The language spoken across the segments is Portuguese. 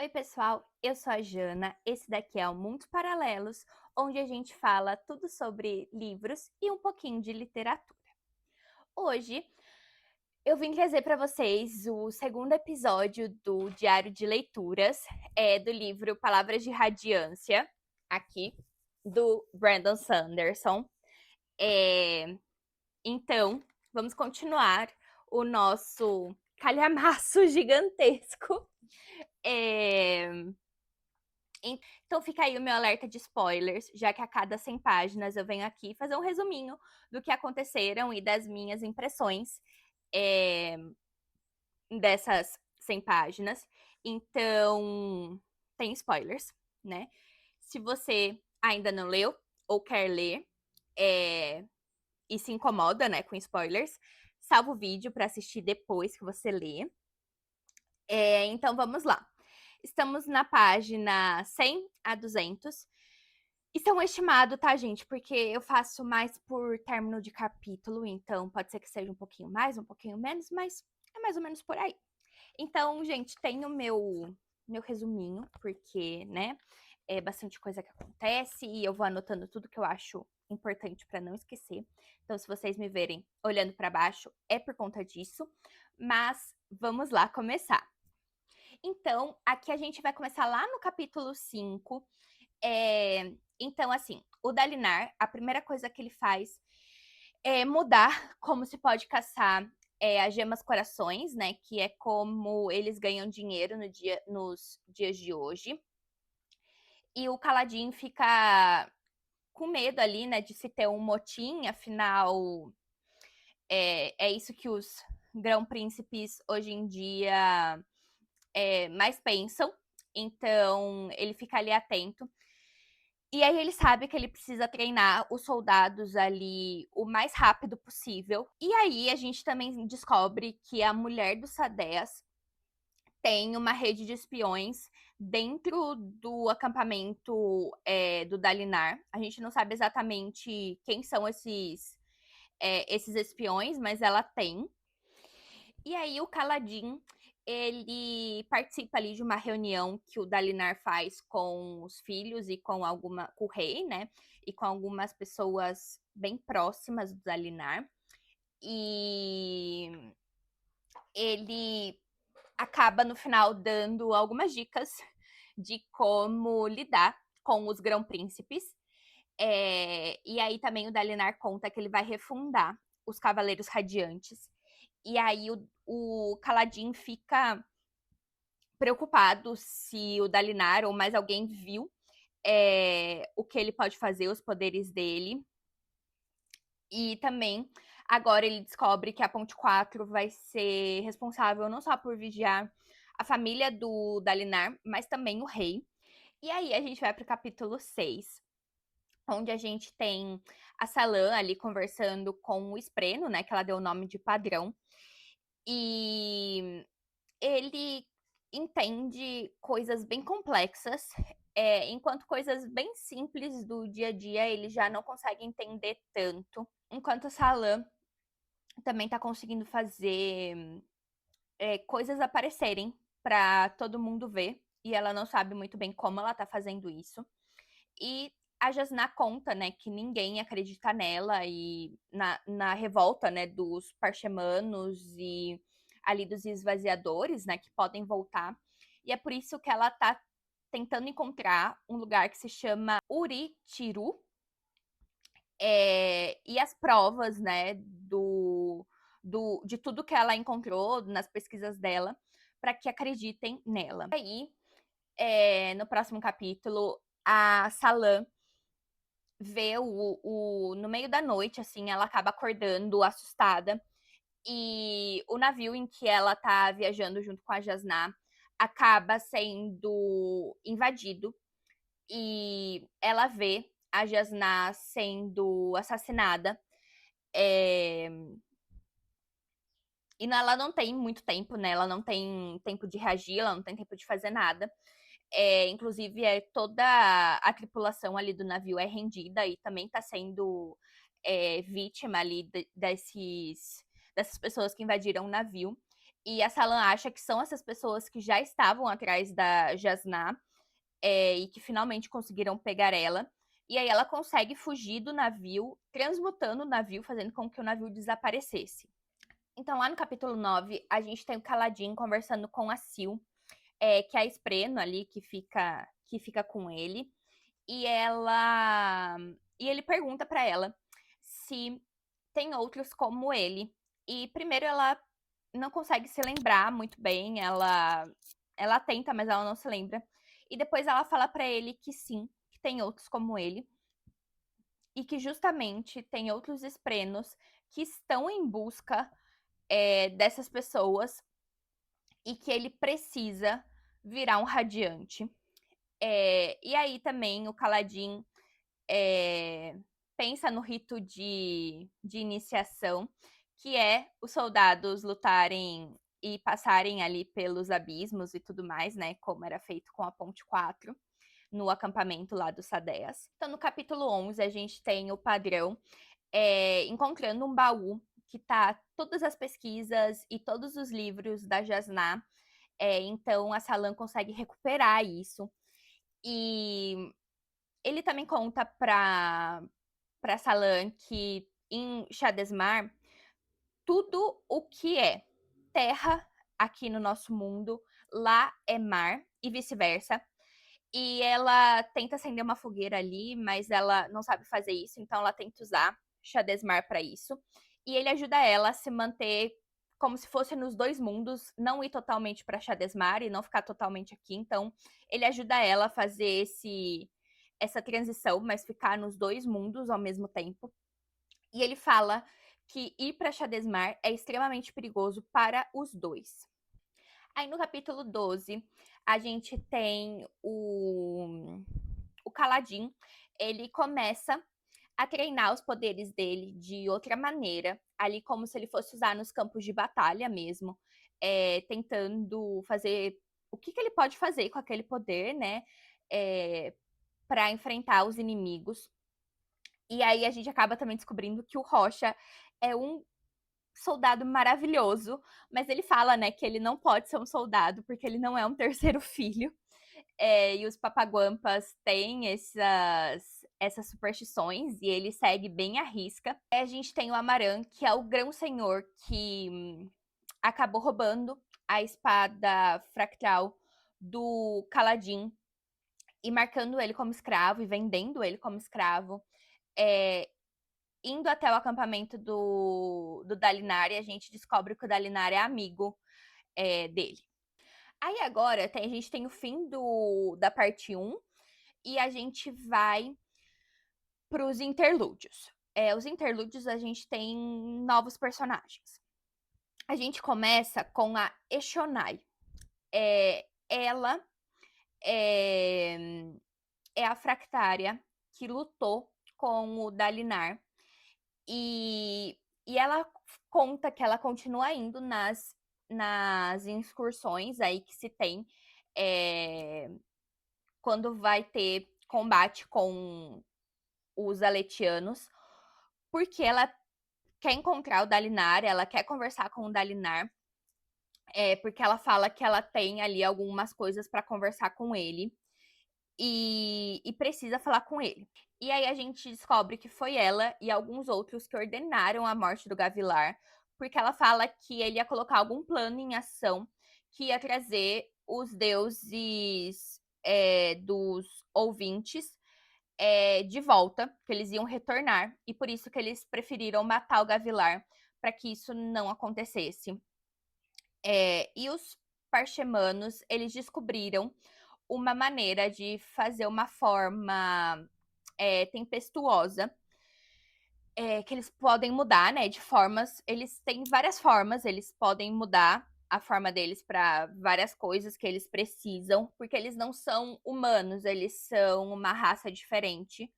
Oi, pessoal, eu sou a Jana. Esse daqui é o Mundos Paralelos, onde a gente fala tudo sobre livros e um pouquinho de literatura. Hoje eu vim trazer para vocês o segundo episódio do Diário de Leituras, do livro Palavras de Radiância, aqui, do Brandon Sanderson. Então, vamos continuar o nosso calhamaço gigantesco. É, Então fica aí o meu alerta de spoilers, já que a cada 100 páginas eu venho aqui fazer um resuminho do que aconteceram e das minhas impressões é, dessas 100 páginas. Então, tem spoilers, né? Se você ainda não leu ou quer ler e se incomoda, né, com spoilers, salva o vídeo para assistir depois que você lê. Então vamos lá. Estamos na página 100 a 200. Isso é um estimado, tá, gente? Porque eu faço mais por término de capítulo, então pode ser que seja um pouquinho mais, um pouquinho menos, mas é mais ou menos por aí. Então, gente, tem o meu resuminho, porque, né, é bastante coisa que acontece e eu vou anotando tudo que eu acho importante para não esquecer. Então, se vocês me verem olhando para baixo, é por conta disso. Mas vamos lá começar. Então, aqui a gente vai começar lá no capítulo 5. Então, assim, o Dalinar, a primeira coisa que ele faz é mudar como se pode caçar as gemas corações, né? Que é como eles ganham dinheiro nos dias de hoje. E o Kaladin fica com medo ali, né? De se ter um motim, afinal, é isso que os grão-príncipes hoje em dia mais pensam. Então, ele fica ali atento. E aí ele sabe que ele precisa treinar os soldados ali o mais rápido possível. E aí a gente também descobre que a mulher do Sadeas tem uma rede de espiões dentro do acampamento do Dalinar. A gente não sabe exatamente quem são esses espiões, mas ela tem. E aí o Kaladin, ele participa ali de uma reunião que o Dalinar faz com os filhos e com o rei, né? E com algumas pessoas bem próximas do Dalinar. E ele acaba no final dando algumas dicas de como lidar com os grão-príncipes. E aí também o Dalinar conta que ele vai refundar os Cavaleiros Radiantes. E aí o Kaladin fica preocupado se o Dalinar ou mais alguém viu o que ele pode fazer, os poderes dele. E também agora ele descobre que a Ponte 4 vai ser responsável não só por vigiar a família do Dalinar, mas também o rei. E aí a gente vai para o capítulo 6, onde a gente tem a Salan ali conversando com o Espreno, né, que ela deu o nome de padrão. E ele entende coisas bem complexas, enquanto coisas bem simples do dia a dia ele já não consegue entender tanto. Enquanto a Salan também está conseguindo fazer coisas aparecerem para todo mundo ver, e ela não sabe muito bem como ela está fazendo isso. E a Jasná conta, né, que ninguém acredita nela e na revolta, né, dos parchemanos e ali dos esvaziadores, né, que podem voltar. E é por isso que ela tá tentando encontrar um lugar que se chama Uritiru. E as provas, né, de tudo que ela encontrou nas pesquisas dela, para que acreditem nela. Aí, no próximo capítulo, a Salan vê no meio da noite, assim, ela acaba acordando assustada. E o navio em que ela tá viajando junto com a Jasná acaba sendo invadido. E ela vê a Jasná sendo assassinada. É... E ela não tem muito tempo, né? Ela não tem tempo de reagir, ela não tem tempo de fazer nada. Inclusive, toda a tripulação ali do navio é rendida e também está sendo vítima ali dessas pessoas que invadiram o navio. E a Salan acha que são essas pessoas que já estavam atrás da Jasnah, e que finalmente conseguiram pegar ela. E aí ela consegue fugir do navio, transmutando o navio, fazendo com que o navio desaparecesse. Então, lá no capítulo 9, a gente tem o Kaladin conversando com a Sil, que é a Espreno ali, que fica com ele. E ele pergunta para ela se tem outros como ele. E primeiro ela não consegue se lembrar muito bem, ela tenta, mas ela não se lembra. E depois ela fala para ele que sim, que tem outros como ele. E que justamente tem outros esprenos que estão em busca dessas pessoas e que ele precisa virar um radiante. E aí também o Kaladin pensa no rito de iniciação, que é os soldados lutarem e passarem ali pelos abismos e tudo mais, né? Como era feito com a Ponte 4 no acampamento lá dos Sadeas. Então, no capítulo 11, a gente tem o padrão encontrando um baú que tá todas as pesquisas e todos os livros da Jasnah. Então, a Salan consegue recuperar isso. E ele também conta para Salan que em Shadesmar, tudo o que é terra aqui no nosso mundo, lá é mar e vice-versa. E ela tenta acender uma fogueira ali, mas ela não sabe fazer isso, então ela tenta usar Shadesmar para isso. E ele ajuda ela a se manter como se fosse nos dois mundos, não ir totalmente para Shadesmar e não ficar totalmente aqui. Então, ele ajuda ela a fazer essa transição, mas ficar nos dois mundos ao mesmo tempo. E ele fala que ir para Shadesmar é extremamente perigoso para os dois. Aí no capítulo 12, a gente tem o Kaladin. Ele começa a treinar os poderes dele de outra maneira, ali como se ele fosse usar nos campos de batalha mesmo, tentando fazer o que ele pode fazer com aquele poder, né? Para enfrentar os inimigos. E aí a gente acaba também descobrindo que o Rocha é um soldado maravilhoso, mas ele fala, né, que ele não pode ser um soldado porque ele não é um terceiro filho. E os papaguampas têm essas superstições e ele segue bem à risca. A gente tem o Amaran, que é o grão-senhor que acabou roubando a espada fractal do Kaladin e marcando ele como escravo e vendendo ele como escravo. Indo até o acampamento do Dalinar, e a gente descobre que o Dalinar é amigo dele. Aí agora a gente tem o fim da parte 1 e a gente vai para os interlúdios. Os interlúdios a gente tem novos personagens. A gente começa com a Eshonai. Ela é a Fractária que lutou com o Dalinar. E ela conta que ela continua indo nas incursões aí que se tem quando vai ter combate com os aletianos, porque ela quer encontrar o Dalinar, ela quer conversar com o Dalinar, porque ela fala que ela tem ali algumas coisas para conversar com ele e precisa falar com ele. E aí a gente descobre que foi ela e alguns outros que ordenaram a morte do Gavilar, porque ela fala que ele ia colocar algum plano em ação que ia trazer os deuses dos ouvintes de volta, que eles iam retornar, e por isso que eles preferiram matar o Gavilar, para que isso não acontecesse. E os parchemanos, eles descobriram uma maneira de fazer uma forma tempestuosa, que eles podem mudar, né, de formas. Eles têm várias formas, eles podem mudar a forma deles para várias coisas que eles precisam, porque eles não são humanos, eles são uma raça diferente.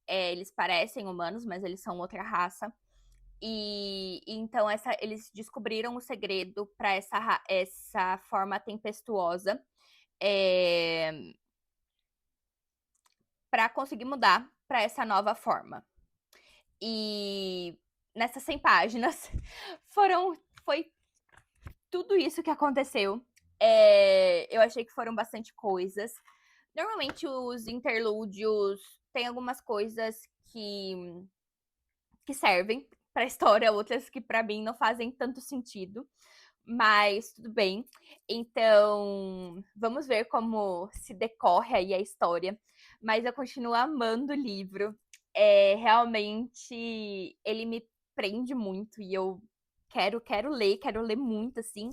Eles parecem humanos, mas eles são outra raça. E então eles descobriram o segredo para essa forma tempestuosa, para conseguir mudar para essa nova forma. E nessas 100 páginas foi tudo isso que aconteceu, eu achei que foram bastante coisas. Normalmente os interlúdios tem algumas coisas que servem pra história, outras que pra mim não fazem tanto sentido, mas tudo bem. Então, vamos ver como se decorre aí a história. Mas eu continuo amando o livro. Realmente, ele me prende muito e eu quero ler muito, assim.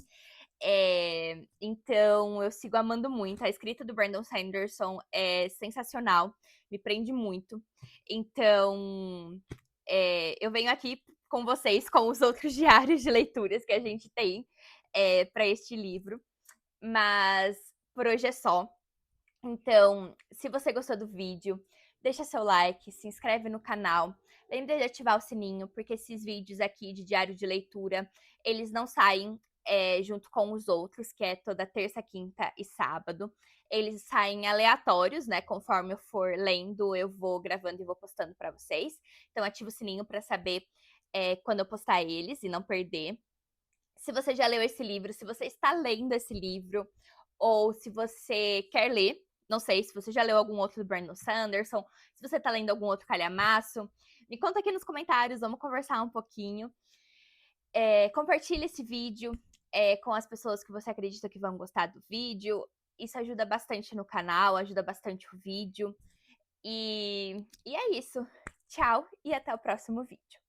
Então, eu sigo amando muito. A escrita do Brandon Sanderson é sensacional, me prende muito. Então, eu venho aqui com vocês com os outros diários de leituras que a gente tem para este livro, mas por hoje é só. Então, se você gostou do vídeo, deixa seu like, se inscreve no canal, lembre de ativar o sininho, porque esses vídeos aqui de diário de leitura, eles não saem junto com os outros, que é toda terça, quinta e sábado. Eles saem aleatórios, né? Conforme eu for lendo, eu vou gravando e vou postando para vocês. Então, ativa o sininho para saber quando eu postar eles e não perder. Se você já leu esse livro, se você está lendo esse livro, ou se você quer ler, não sei se você já leu algum outro do Brandon Sanderson, se você está lendo algum outro calhamaço, me conta aqui nos comentários, vamos conversar um pouquinho. Compartilhe esse vídeo com as pessoas que você acredita que vão gostar do vídeo. Isso ajuda bastante no canal, ajuda bastante o vídeo. E é isso. Tchau e até o próximo vídeo.